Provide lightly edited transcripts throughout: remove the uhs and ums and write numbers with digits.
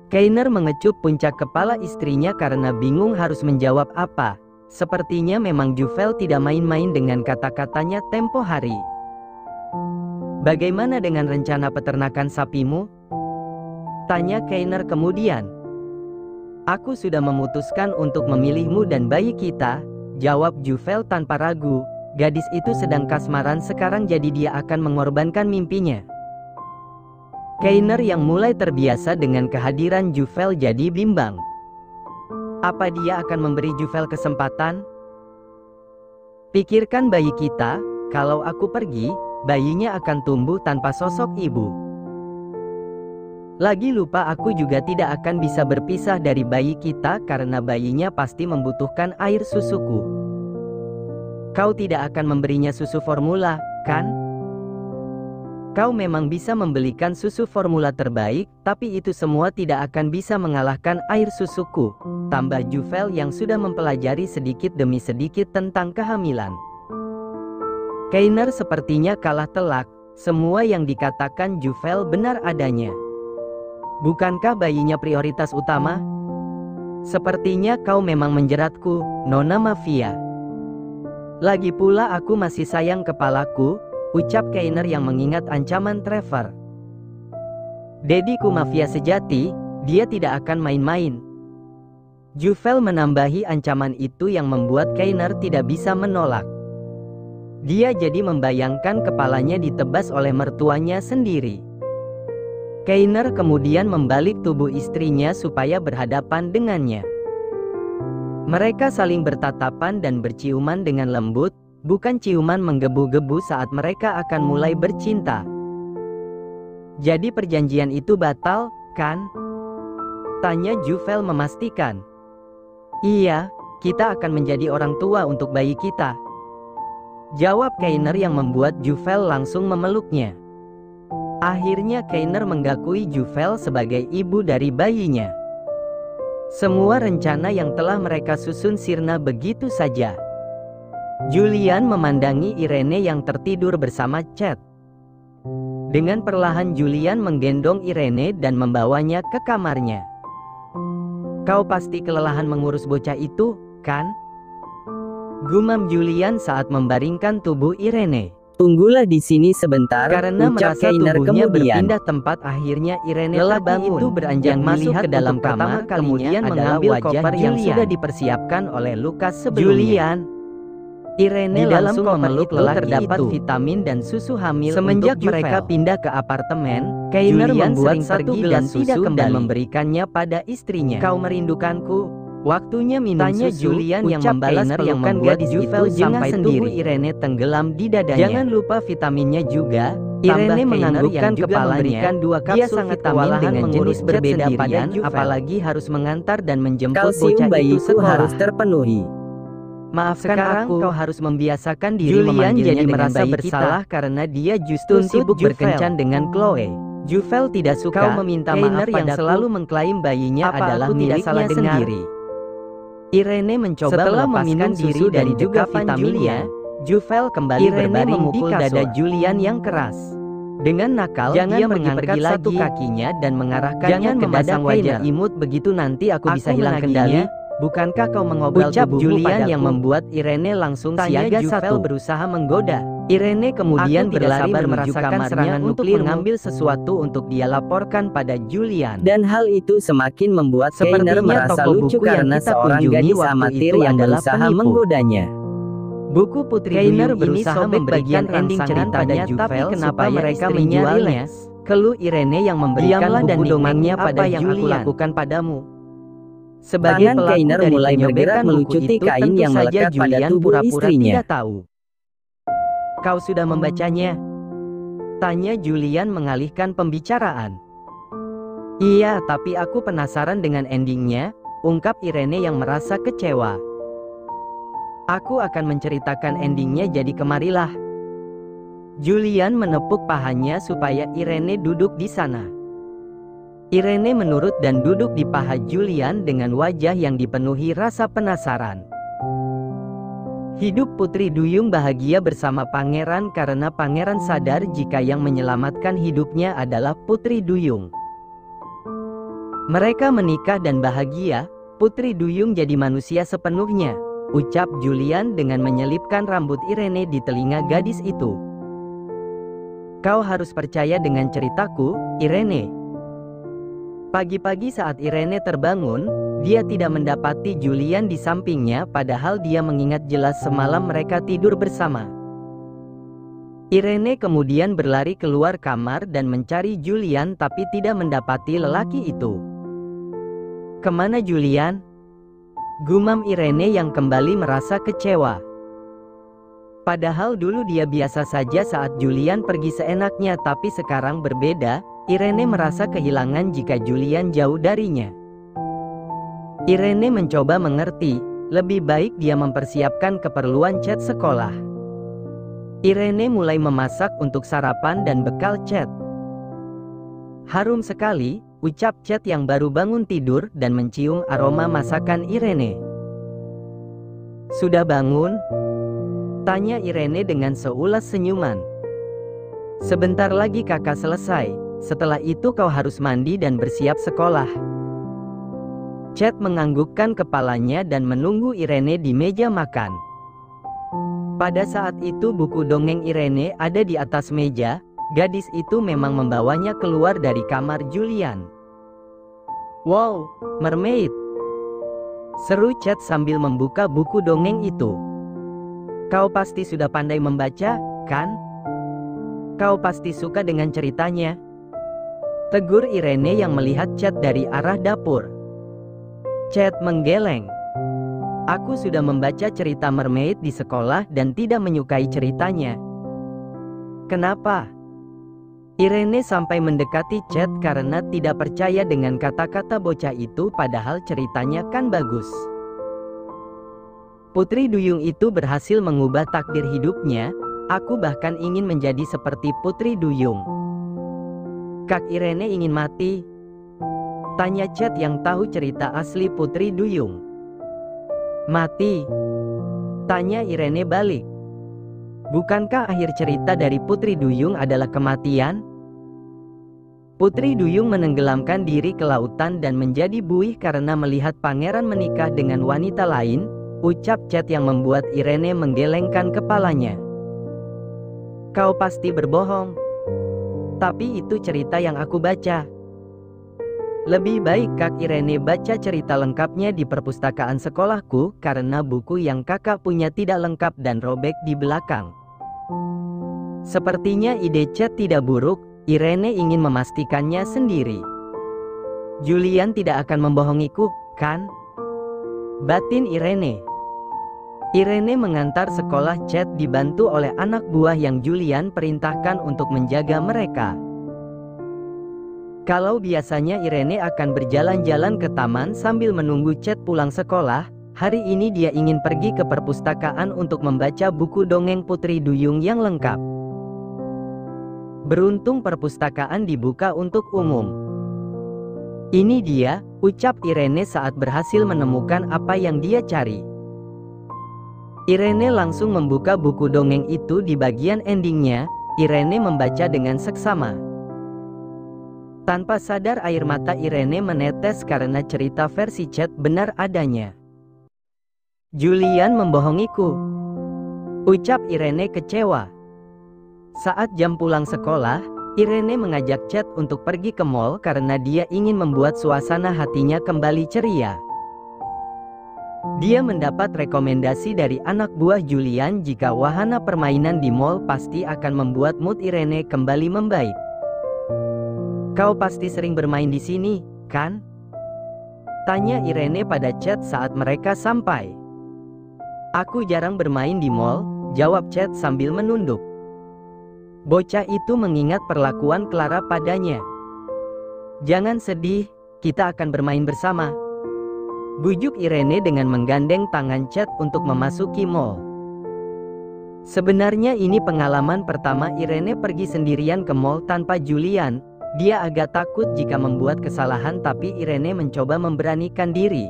Kainer mengecup puncak kepala istrinya karena bingung harus menjawab apa. Sepertinya memang Juvel tidak main-main dengan kata-katanya tempo hari. "Bagaimana dengan rencana peternakan sapimu?" tanya Kainer kemudian. "Aku sudah memutuskan untuk memilihmu dan bayi kita," jawab Juvel tanpa ragu. Gadis itu sedang kasmaran sekarang, jadi dia akan mengorbankan mimpinya. Kainer yang mulai terbiasa dengan kehadiran Juvel jadi bimbang. Apa dia akan memberi Juvel kesempatan? "Pikirkan bayi kita, kalau aku pergi, bayinya akan tumbuh tanpa sosok ibu. Lagi lupa aku juga tidak akan bisa berpisah dari bayi kita karena bayinya pasti membutuhkan air susuku. Kau tidak akan memberinya susu formula, kan? Kau memang bisa membelikan susu formula terbaik, tapi itu semua tidak akan bisa mengalahkan air susuku," tambah Juvel yang sudah mempelajari sedikit demi sedikit tentang kehamilan. Kainer sepertinya kalah telak. Semua yang dikatakan Juvel benar adanya. "Bukankah bayinya prioritas utama? Sepertinya kau memang menjeratku, Nona Mafia. Lagi pula aku masih sayang kepalaku," ucap Kainer yang mengingat ancaman Trevor. "Dediku mafia sejati, dia tidak akan main-main." Juvel menambahi ancaman itu yang membuat Kainer tidak bisa menolak. Dia jadi membayangkan kepalanya ditebas oleh mertuanya sendiri. Kainer kemudian membalik tubuh istrinya supaya berhadapan dengannya. Mereka saling bertatapan dan berciuman dengan lembut, bukan ciuman menggebu-gebu saat mereka akan mulai bercinta. "Jadi perjanjian itu batal, kan?" tanya Juvel memastikan. "Iya, kita akan menjadi orang tua untuk bayi kita," jawab Kainer yang membuat Juvel langsung memeluknya. Akhirnya Kainer menggakui Juvel sebagai ibu dari bayinya. Semua rencana yang telah mereka susun sirna begitu saja. Julian memandangi Irene yang tertidur bersama Chet. Dengan perlahan Julian menggendong Irene dan membawanya ke kamarnya. "Kau pasti kelelahan mengurus bocah itu, kan?" gumam Julian saat membaringkan tubuh Irene. "Tunggulah di sini sebentar," karena ucap merasa Kainer tubuhnya kemudian. berpindah tempat. Akhirnya Irene Lelaki terbangun. itu Beranjak masuk ke dalam kamar, kemudian mengambil koper yang sudah dipersiapkan oleh Lukas sebelumnya. Irene Di dalam langsung koper memeluk itu lelaki terdapat itu. vitamin dan susu hamil. Semenjak untuk mereka Juvel. pindah ke apartemen, Kainer Julian membuat sering satu pergi gelas dan susu tidak dan kembali. memberikannya pada istrinya. "Kau merindukanku? Waktunya minum Tanya susu," Julian yang ucap membalas Kainer yang pelukan membuat gadis Juvel itu sampai jengah tubuh sendiri. Irene tenggelam di dadanya. "Jangan lupa vitaminnya juga," Irene tambah Kainer menganggukkan yang juga kepalanya. memberikan 2 Dia kapsul sangat vitamin kewalahan dengan mengurus jenis Chet berbeda pada sendirian, Juvel. Apalagi harus mengantar dan menjemput Kalsium bocah itu bayiku sekolah. harus terpenuhi. "Maafkan Sekarang aku," kau harus membiasakan diri Julian memanggilnya jadi dengan merasa bayi bersalah kita karena dia justru Tuntut sibuk Juvel. berkencan dengan Chloe. Juvel tidak suka. "Kau meminta Kainer maaf yang padaku? selalu mengklaim bayinya Apa adalah aku tidak salah miliknya dengar?" sendiri. Irene mencoba Setelah melepaskan meminum diri susu dari dan juga dekapan vitaminnya, Juvel kembali Irene berbaring di memukul kasur. dada Julian yang keras. Dengan nakal, "Jangan dia pergi-pergi mengangkat lagi. satu kakinya dan mengarahkannya Jangan ke dada memasang wajah Kainer. "Imut begitu nanti aku bisa Aku hilang menagihnya. kendali. Bukankah kau mengobrol Ucap tubuhmu Julian padaku?" yang membuat Irene langsung Tanya siaga. Juvel Juvel berusaha menggoda. Irene kemudian Aku tidak berlari sabar menuju merasakan kamarnya serangan untuk nuklirmu. mengambil sesuatu untuk dia laporkan pada Julian. Dan hal itu semakin membuat Kainer Sepertinya merasa toko lucu buku yang karena kita seorang kunjungi gadis waktu amatir itu yang adalah berusaha penipu. menggodanya. Buku Putri Kainer Duyung ini berusaha sobek memberikan bagian ending rangsangan pada ceritanya, Juvel tapi kenapa supaya mereka istrinya menjualnya? rileks. Keluh Irene yang memberikan "Diamlah dan buku dongengnya nikmati pada apa yang aku Julian. lakukan padamu." Sebagai Tangan pelaku Kainer dari mulai penyobekan bergerak buku melucuti itu, kain tentu yang saja melekat pada Julian tubuh pura-pura istrinya. tidak tahu. "Kau sudah membacanya?" tanya Julian mengalihkan pembicaraan. "Iya, tapi aku penasaran dengan endingnya," ungkap Irene yang merasa kecewa. "Aku akan menceritakan endingnya, jadi kemarilah." Julian menepuk pahanya supaya Irene duduk di sana. Irene menurut dan duduk di paha Julian dengan wajah yang dipenuhi rasa penasaran. Hidup Putri Duyung bahagia bersama pangeran karena pangeran sadar jika yang menyelamatkan hidupnya adalah Putri Duyung. Mereka menikah dan bahagia, Putri Duyung jadi manusia sepenuhnya, ucap Julian dengan menyelipkan rambut Irene di telinga gadis itu. Kau harus percaya dengan ceritaku, Irene. Pagi-pagi saat Irene terbangun, dia tidak mendapati Julian di sampingnya padahal dia mengingat jelas semalam mereka tidur bersama. Irene kemudian berlari keluar kamar dan mencari Julian tapi tidak mendapati lelaki itu. Kemana Julian? Gumam Irene yang kembali merasa kecewa. Padahal dulu dia biasa saja saat Julian pergi seenaknya tapi sekarang berbeda, Irene merasa kehilangan jika Julian jauh darinya. Irene mencoba mengerti, lebih baik dia mempersiapkan keperluan Chet sekolah. Irene mulai memasak untuk sarapan dan bekal Chet. Harum sekali, ucap Chet yang baru bangun tidur dan mencium aroma masakan Irene. Sudah bangun? Tanya Irene dengan seulas senyuman. Sebentar lagi kakak selesai, setelah itu kau harus mandi dan bersiap sekolah. Chet menganggukkan kepalanya dan menunggu Irene di meja makan. Pada saat itu buku dongeng Irene ada di atas meja, gadis itu memang membawanya keluar dari kamar Julian. Wow, mermaid! Seru Chet sambil membuka buku dongeng itu. Kau pasti sudah pandai membaca, kan? Kau pasti suka dengan ceritanya. Tegur Irene yang melihat Chet dari arah dapur. Chet menggeleng. Aku sudah membaca cerita mermaid di sekolah dan tidak menyukai ceritanya. Kenapa? Irene sampai mendekati Chet karena tidak percaya dengan kata-kata bocah itu padahal ceritanya kan bagus. Putri Duyung itu berhasil mengubah takdir hidupnya, aku bahkan ingin menjadi seperti Putri Duyung. Kak Irene ingin mati? Tanya Chet yang tahu cerita asli Putri Duyung. Mati? Tanya Irene balik. Bukankah akhir cerita dari Putri Duyung adalah kematian? Putri Duyung menenggelamkan diri ke lautan dan menjadi buih karena melihat pangeran menikah dengan wanita lain, ucap Chet yang membuat Irene menggelengkan kepalanya. Kau pasti berbohong. Tapi itu cerita yang aku baca. Lebih baik Kak Irene baca cerita lengkapnya di perpustakaan sekolahku karena buku yang kakak punya tidak lengkap dan robek di belakang. Sepertinya ide Chet tidak buruk, Irene ingin memastikannya sendiri. Julian tidak akan membohongiku, kan? Batin Irene. Irene mengantar sekolah Chet dibantu oleh anak buah yang Julian perintahkan untuk menjaga mereka. Kalau biasanya Irene akan berjalan-jalan ke taman sambil menunggu Chet pulang sekolah, hari ini dia ingin pergi ke perpustakaan untuk membaca buku dongeng Putri Duyung yang lengkap. Beruntung perpustakaan dibuka untuk umum. Ini dia, ucap Irene saat berhasil menemukan apa yang dia cari. Irene langsung membuka buku dongeng itu di bagian endingnya, Irene membaca dengan seksama. Tanpa sadar air mata Irene menetes karena cerita versi Chet benar adanya. Julian membohongiku, ucap Irene kecewa. Saat jam pulang sekolah, Irene mengajak Chet untuk pergi ke mall karena dia ingin membuat suasana hatinya kembali ceria. Dia mendapat rekomendasi dari anak buah Julian jika wahana permainan di mall pasti akan membuat mood Irene kembali membaik. Kau pasti sering bermain di sini, kan? Tanya Irene pada Chet saat mereka sampai. Aku jarang bermain di mall, jawab Chet sambil menunduk. Bocah itu mengingat perlakuan Clara padanya. Jangan sedih, kita akan bermain bersama. Bujuk Irene dengan menggandeng tangan Chet untuk memasuki mall. Sebenarnya ini pengalaman pertama Irene pergi sendirian ke mall tanpa Julian. Dia agak takut jika membuat kesalahan tapi Irene mencoba memberanikan diri.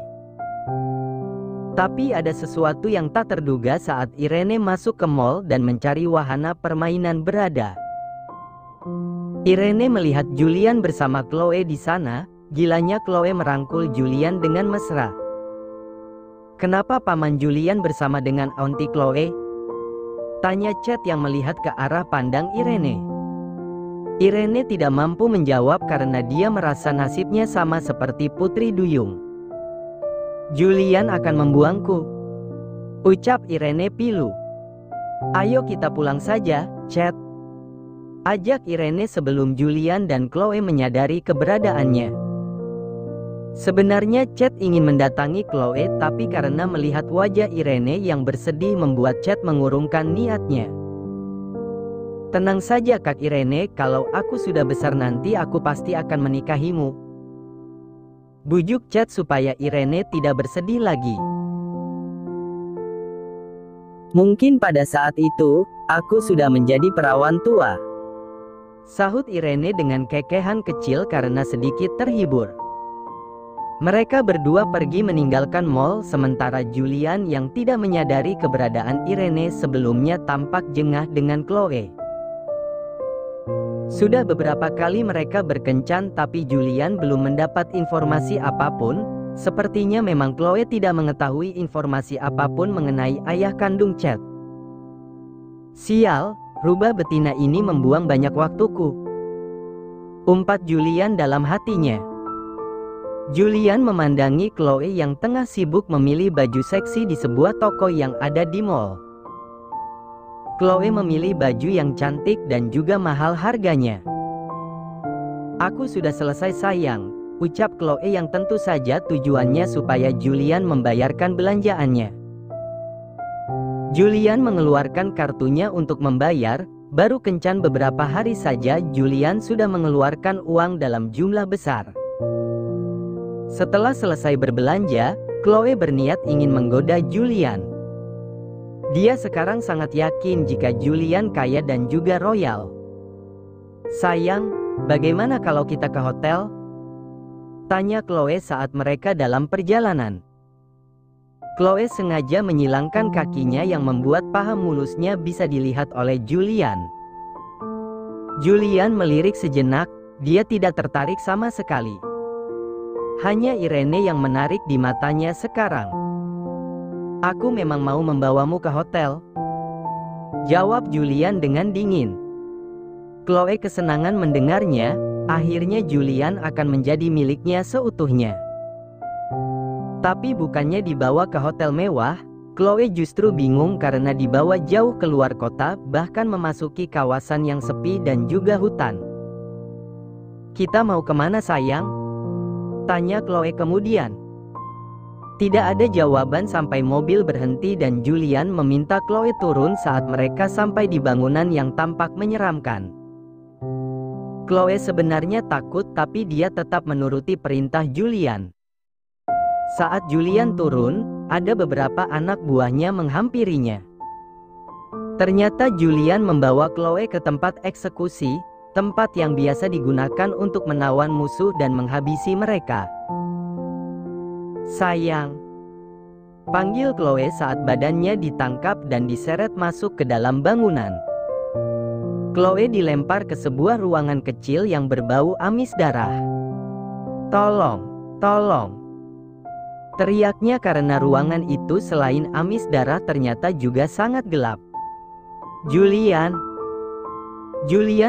Tapi ada sesuatu yang tak terduga saat Irene masuk ke mall dan mencari wahana permainan berada. Irene melihat Julian bersama Chloe di sana. Gilanya Chloe merangkul Julian dengan mesra. "Kenapa Paman Julian bersama dengan Auntie Chloe?" tanya Chad yang melihat ke arah pandang Irene. Irene tidak mampu menjawab karena dia merasa nasibnya sama seperti Putri Duyung. "Julian akan membuangku," ucap Irene pilu. "Ayo kita pulang saja, Chad," ajak Irene sebelum Julian dan Chloe menyadari keberadaannya. Sebenarnya Chad ingin mendatangi Chloe, tapi karena melihat wajah Irene yang bersedih membuat Chad mengurungkan niatnya. "Tenang saja Kak Irene, kalau aku sudah besar nanti aku pasti akan menikahimu," bujuk Chad supaya Irene tidak bersedih lagi. "Mungkin pada saat itu, aku sudah menjadi perawan tua," sahut Irene dengan kekehan kecil karena sedikit terhibur. Mereka berdua pergi meninggalkan mall sementara Julian yang tidak menyadari keberadaan Irene sebelumnya tampak jengah dengan Chloe. Sudah beberapa kali mereka berkencan tapi Julian belum mendapat informasi apapun. Sepertinya memang Chloe tidak mengetahui informasi apapun mengenai ayah kandung Chad. "Sial, rubah betina ini membuang banyak waktuku," umpat Julian dalam hatinya. Julian memandangi Chloe yang tengah sibuk memilih baju seksi di sebuah toko yang ada di mall. Chloe memilih baju yang cantik dan juga mahal harganya. "Aku sudah selesai sayang," ucap Chloe yang tentu saja tujuannya supaya Julian membayarkan belanjaannya. Julian mengeluarkan kartunya untuk membayar. Baru kencan beberapa hari saja Julian sudah mengeluarkan uang dalam jumlah besar. Setelah selesai berbelanja, Chloe berniat ingin menggoda Julian. Dia sekarang sangat yakin jika Julian kaya dan juga royal. "Sayang, bagaimana kalau kita ke hotel?" tanya Chloe saat mereka dalam perjalanan. Chloe sengaja menyilangkan kakinya yang membuat paha mulusnya bisa dilihat oleh Julian. Julian melirik sejenak, dia tidak tertarik sama sekali. Hanya Irene yang menarik di matanya sekarang. "Aku memang mau membawamu ke hotel," jawab Julian dengan dingin. Chloe kesenangan mendengarnya, akhirnya Julian akan menjadi miliknya seutuhnya. Tapi bukannya dibawa ke hotel mewah, Chloe justru bingung karena dibawa jauh keluar kota, bahkan memasuki kawasan yang sepi dan juga hutan. "Kita mau kemana sayang?" tanya Chloe kemudian. Tidak ada jawaban sampai mobil berhenti dan Julian meminta Chloe turun saat mereka sampai di bangunan yang tampak menyeramkan. Chloe sebenarnya takut tapi dia tetap menuruti perintah Julian. Saat Julian turun, ada beberapa anak buahnya menghampirinya. Ternyata Julian membawa Chloe ke tempat eksekusi, tempat yang biasa digunakan untuk menawan musuh dan menghabisi mereka. "Sayang," panggil Chloe saat badannya ditangkap dan diseret masuk ke dalam bangunan. Chloe dilempar ke sebuah ruangan kecil yang berbau amis darah. "Tolong, tolong!" teriaknya karena ruangan itu selain amis darah ternyata juga sangat gelap. Julian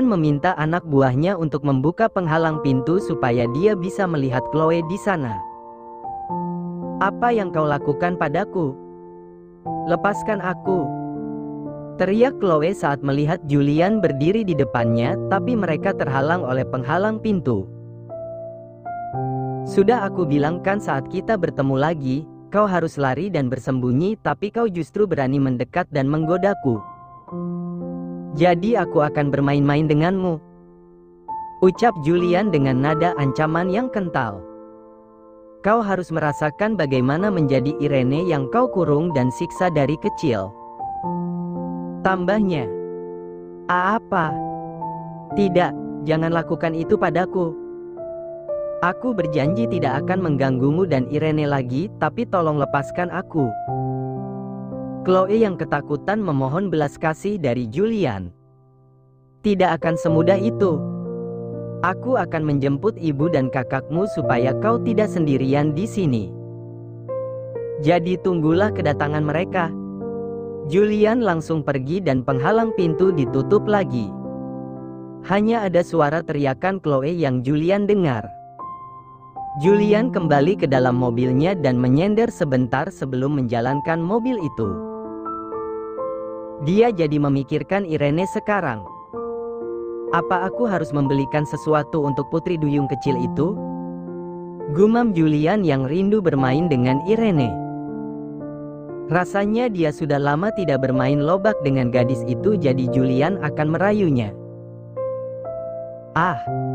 meminta anak buahnya untuk membuka penghalang pintu supaya dia bisa melihat Chloe di sana. "Apa yang kau lakukan padaku? Lepaskan aku!" teriak Chloe saat melihat Julian berdiri di depannya, tapi mereka terhalang oleh penghalang pintu. "Sudah aku bilangkan saat kita bertemu lagi, kau harus lari dan bersembunyi, tapi kau justru berani mendekat dan menggodaku. Jadi aku akan bermain-main denganmu," ucap Julian dengan nada ancaman yang kental. "Kau harus merasakan bagaimana menjadi Irene yang kau kurung dan siksa dari kecil," tambahnya. "Apa? Tidak, jangan lakukan itu padaku," Aku berjanji tidak akan mengganggumu dan Irene lagi, tapi tolong lepaskan aku. Chloe yang ketakutan memohon belas kasih dari Julian. Tidak akan semudah itu. Aku akan menjemput ibu dan kakakmu supaya kau tidak sendirian di sini. Jadi tunggulah kedatangan mereka. Julian langsung pergi dan penghalang pintu ditutup lagi. Hanya ada suara teriakan Chloe yang Julian dengar. Julian kembali ke dalam mobilnya dan menyender sebentar sebelum menjalankan mobil itu. Dia jadi memikirkan Irene sekarang. Apa aku harus membelikan sesuatu untuk putri duyung kecil itu? Gumam Julian yang rindu bermain dengan Irene. Rasanya dia sudah lama tidak bermain lobak dengan gadis itu, jadi Julian akan merayunya.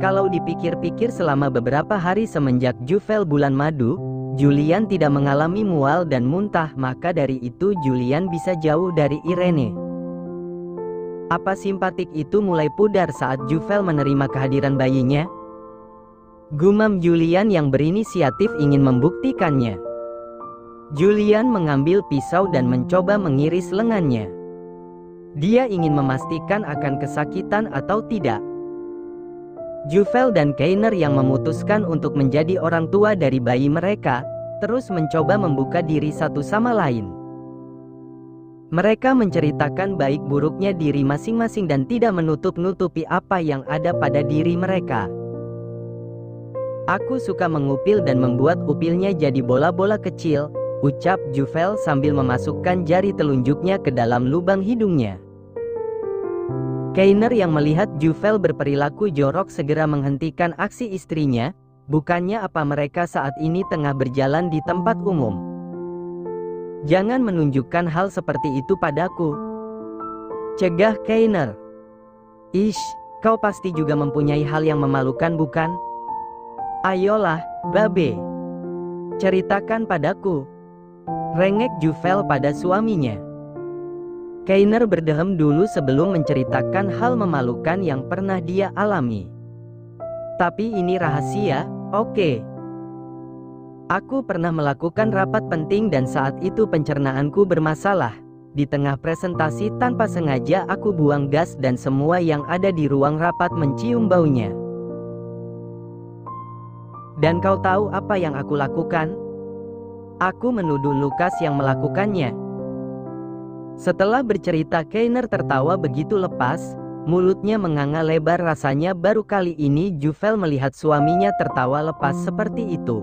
Kalau dipikir-pikir selama beberapa hari semenjak Juvel bulan madu, Julian tidak mengalami mual dan muntah, maka dari itu Julian bisa jauh dari Irene. Apa simpatik itu mulai pudar saat Juvel menerima kehadiran bayinya? Gumam Julian yang berinisiatif ingin membuktikannya. Julian mengambil pisau dan mencoba mengiris lengannya. Dia ingin memastikan akan kesakitan atau tidak. Juvel dan Keiner yang memutuskan untuk menjadi orang tua dari bayi mereka, terus mencoba membuka diri satu sama lain. Mereka menceritakan baik buruknya diri masing-masing dan tidak menutup-nutupi apa yang ada pada diri mereka. Aku suka mengupil dan membuat upilnya jadi bola-bola kecil, ucap Juvel sambil memasukkan jari telunjuknya ke dalam lubang hidungnya. Keiner yang melihat Juvel berperilaku jorok segera menghentikan aksi istrinya, bukannya apa mereka saat ini tengah berjalan di tempat umum. Jangan menunjukkan hal seperti itu padaku, cegah Keiner. Kau pasti juga mempunyai hal yang memalukan, bukan? Ayolah, Babe. Ceritakan padaku, rengek Juvel pada suaminya. Keiner berdehem dulu sebelum menceritakan hal memalukan yang pernah dia alami. Tapi ini rahasia, oke? Aku pernah melakukan rapat penting dan saat itu pencernaanku bermasalah. Di tengah presentasi tanpa sengaja aku buang gas dan semua yang ada di ruang rapat mencium baunya. Dan kau tahu apa yang aku lakukan? Aku menuduh Lukas yang melakukannya. Setelah bercerita, Keiner tertawa begitu lepas, mulutnya menganga lebar. Rasanya baru kali ini Juvel melihat suaminya tertawa lepas seperti itu.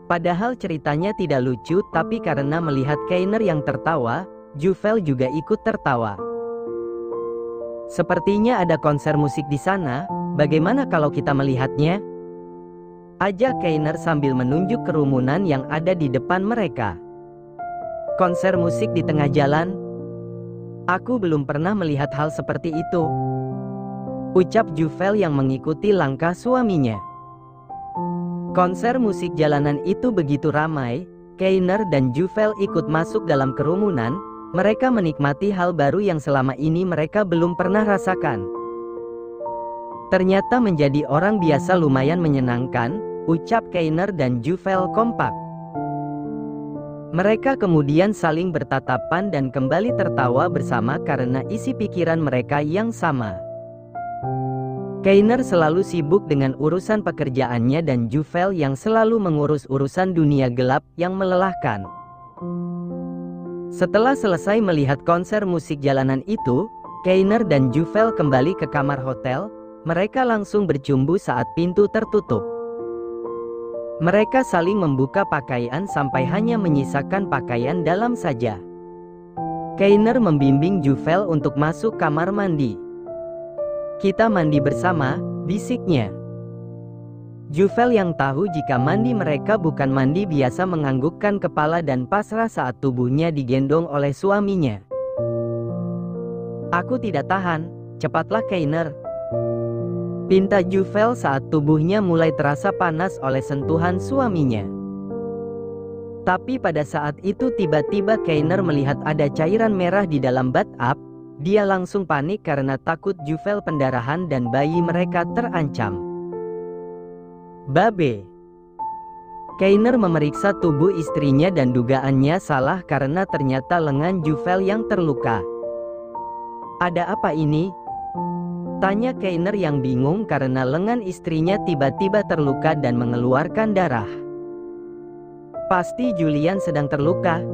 Padahal ceritanya tidak lucu, tapi karena melihat Keiner yang tertawa, Juvel juga ikut tertawa. Sepertinya ada konser musik di sana, bagaimana kalau kita melihatnya? Ajak Keiner sambil menunjuk kerumunan yang ada di depan mereka. Konser musik di tengah jalan? Aku belum pernah melihat hal seperti itu, ucap Juvel yang mengikuti langkah suaminya. Konser musik jalanan itu begitu ramai, Keiner dan Juvel ikut masuk dalam kerumunan. Mereka menikmati hal baru yang selama ini mereka belum pernah rasakan. Ternyata menjadi orang biasa lumayan menyenangkan, ucap Keiner dan Juvel kompak. Mereka kemudian saling bertatapan dan kembali tertawa bersama karena isi pikiran mereka yang sama. Keiner selalu sibuk dengan urusan pekerjaannya dan Juvel yang selalu mengurus urusan dunia gelap yang melelahkan. Setelah selesai melihat konser musik jalanan itu, Keiner dan Juvel kembali ke kamar hotel. Mereka langsung bercumbu saat pintu tertutup. Mereka saling membuka pakaian sampai hanya menyisakan pakaian dalam saja. Keiner membimbing Juvel untuk masuk kamar mandi. Kita mandi bersama, bisiknya. Juvel yang tahu jika mandi mereka bukan mandi biasa menganggukkan kepala dan pasrah saat tubuhnya digendong oleh suaminya. Aku tidak tahan, cepatlah Keiner, pinta Juvel saat tubuhnya mulai terasa panas oleh sentuhan suaminya. Tapi pada saat itu tiba-tiba Keiner melihat ada cairan merah di dalam bathtub. Dia langsung panik karena takut Juvel pendarahan dan bayi mereka terancam. Babe. Keiner memeriksa tubuh istrinya dan dugaannya salah karena ternyata lengan Juvel yang terluka. Ada apa ini? Tanya Keiner yang bingung karena lengan istrinya tiba-tiba terluka dan mengeluarkan darah. Pasti Julian sedang terluka.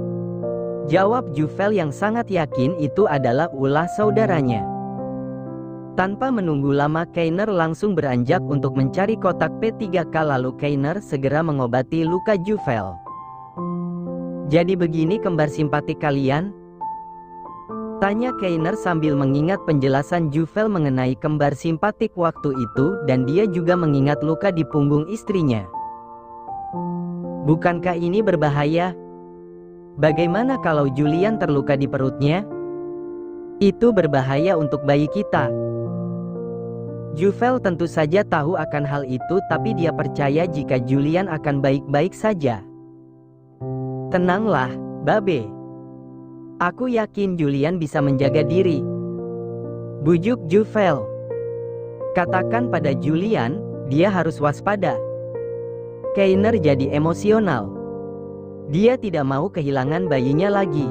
Jawab Juvel yang sangat yakin itu adalah ulah saudaranya. Tanpa menunggu lama Keiner langsung beranjak untuk mencari kotak P3K lalu Keiner segera mengobati luka Juvel. Jadi begini kembar simpatik kalian? Tanya Keiner sambil mengingat penjelasan Juvel mengenai kembar simpatik waktu itu dan dia juga mengingat luka di punggung istrinya. Bukankah ini berbahaya? Bagaimana kalau Julian terluka di perutnya? Itu berbahaya untuk bayi kita. Juvel tentu saja tahu akan hal itu tapi dia percaya jika Julian akan baik-baik saja. Tenanglah, Babe. Aku yakin Julian bisa menjaga diri. Bujuk Juvel. Katakan pada Julian, dia harus waspada. Keiner jadi emosional. Dia tidak mau kehilangan bayinya lagi.